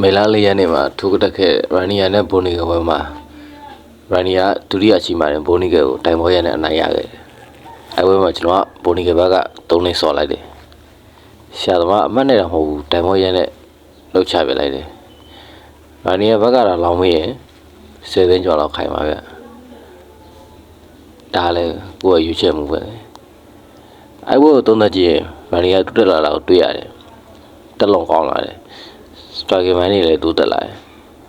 မေလာလေးရနေမှာထိုးတက်ခဲ့ရန်နီယာနဲ့ဘိုနီကဘွဲမှာရန်နီယာဒုတိယအချိန်မှာဘိုနီကကိုတိုင်ဘောရနဲ့အနိုင်ရခဲ့တယ်။အဲဘွဲမှာကျွန်တော်ကဘိုနီကဘက်က3နှစ်စော်လိုက်တယ်။ရှာသမားအမှတ်နဲ့တော့မဟုတ်ဘူးတိုင်ဘောရနဲ့လှုပ်ချပြလိုက်တယ်။ရန်နီယာဘက်ကတော့လောင်မရင်10သိန်းကျော်လောက်ခိုင်ပါဗျ။ဒါလည်းကိုယ်ရွေးချယ်မှုပဲ။အဲဘွဲကိုသုံးသက်ကြည့်ရန်နီယာတူတက်လာတာကိုတွေ့ရတယ်။တက်လုံကောင်းလာတယ်။စတရာဂီမိုင်းတွေလည်းတူတက်လာတယ်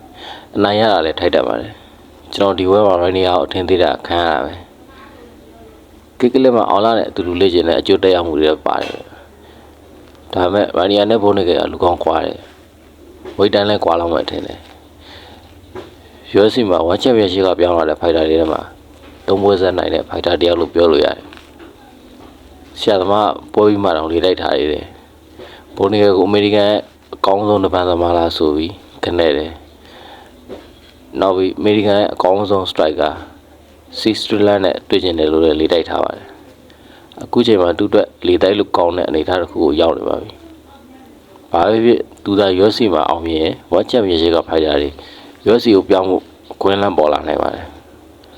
။အနိုင်ရတာလည်းထိုက်တတ်ပါတယ်။ကျွန်တော်ဒီဝဲမှာရန်နီယာကိုအထင်သေးတာခံရတာပဲ။ကိကလေးမှာအောင်လာတဲ့အတူတူလေ့ကျင့်တဲ့အကျိုးတက်ရောက်မှုတွေပါတယ်။ဒါပေမဲ့ရန်နီယာနဲ့ဘိုးနေကလူကောင်းကွာတယ်။ဝိတ်တန်းလဲကွာလောက်မှအထင်တယ်။ UFC မှာ1 Championship ကပြောင်းလာတဲ့ဖိုက်တာတွေထဲမှာ3ပွဲဆက်နိုင်တဲ့ဖိုက်တာတယောက်လို့ပြောလို့ရတယ်။ဆရာသမားပွဲပြီးမှတော့လေလိုက်ထားရတယ်။ဘိုးနေကကိုအမေရိကန်အကောင်းဆုံးတပန်းသမားလားဆိုပြီးခနဲ့တယ်။နောက်ပြီးအမေရိကန်ရဲ့အကောင်းဆုံး striker စီစထရီလန်နဲ့တွေ့ကျင်တယ်လို့လည်းလေတိုက်ထားပါတယ်။အခုချိန်မှာသူ့အတွက်လေတိုက်လို့ကောင်းတဲ့အနေအထားတစ်ခုကိုရောက်နေပါပြီ။ဘာပဲဖြစ်သူသာ UFC မှာအောင်မြင်ရင်1 Championship ကဖိုက်တာတွေ UFC ကိုပြောင်းဖို့ခွင့်လန်းပေါ်လာနိုင်ပါတယ်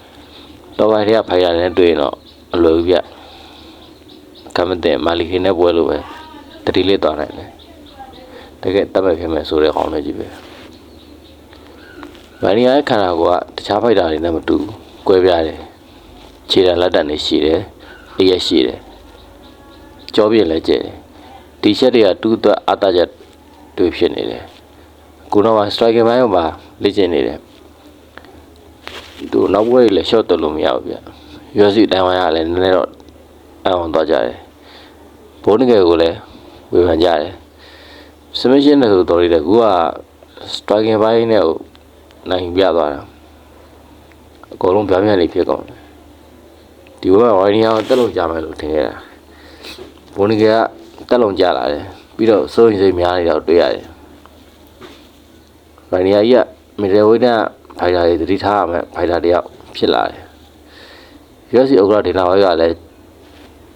။တော့ပိုင်းတွေကဖိုက်တာနဲ့တွေ့ရင်တော့အလွယ်ဘူးဗျ။ကမ္ဘာတဲ့မာလီခင်းနဲ့ပွဲလို့ပဲတတိလေးသွားနိုင်တယ်။တကယ်တတ်မဲ့ဖြစ်မဲ့ဆိုတဲ့ခေါင်းလေးကြီးပဲ။ဗန်နီယာရဲ့ခန္ဓာကိုယ်ကတခြားဖိုက်တာတွေနဲ့မတူဘူး။ကွဲပြားတယ်။ခြေတံလက်တံတွေရှိတယ်။အရက်ရှိတယ်။ကြောပြင်းလည်းကျဲတယ်။တီရှပ်တွေကတူးသွက်အသားချက်တွေဖြစ်နေတယ်။ခုတော့ striker ဘိုင်းမှာလေ့ကျင့်နေတယ်။သူနောက်ပွဲလည်း short တက်လို့မရဘူးဗျ။ UFC တိုင်ဝမ်ရလည်းနည်းနည်းတော့အောင်သွားကြတယ်။ဘိုးငယ်ကိုလည်းဝေဖန်ကြတယ်။ submission နဲ့ဆိုတော့လေကူက striker ဘိုင်းနဲ့နိုင်ပြသွားတာအကုန်လုံးပြောင်းပြန်နေဖြစ်ကုန်တယ်ဒီဘက်ကဝိုင်းနီယာကိုတက်လုံကြမယ်လို့ထင်ခဲ့တာဘိုနီကတက်လုံကြလာတယ်ပြီးတော့စိုးရင်စိတ်များနေတော့တွေ့ရတယ်ဝိုင်းနီယာကြီးကမီဒယ်ဝိတ်ကဖိုက်တာတွေတတိထားရမယ်ဖိုက်တာတယောက်ဖြစ်လာတယ် UFC ဥက္ကဋ္ဌဒေနာဝိုင်းကလည်း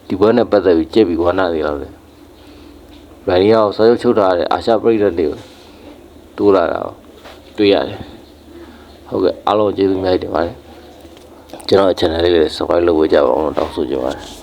ဒီဘက်နဲ့ပတ်သက်ပြီးကြည့်ပြီးဝါနာနေတော့တယ်ဝိုင်းနီယာကိုစာချုပ်ချုပ်ထားတဲ့အာရှပရိသတ်တွေကိုတိုးလာတာတွေ့ရတယ်ဟုတ်ကဲ့အားလုံးကျေးဇူးများတင်ပါတယ်ကျွန်တော် channel လေးကို subscribe လုပ်ပေးကြပါအောင်လို့တောင်းဆိုချင်ပါတယ်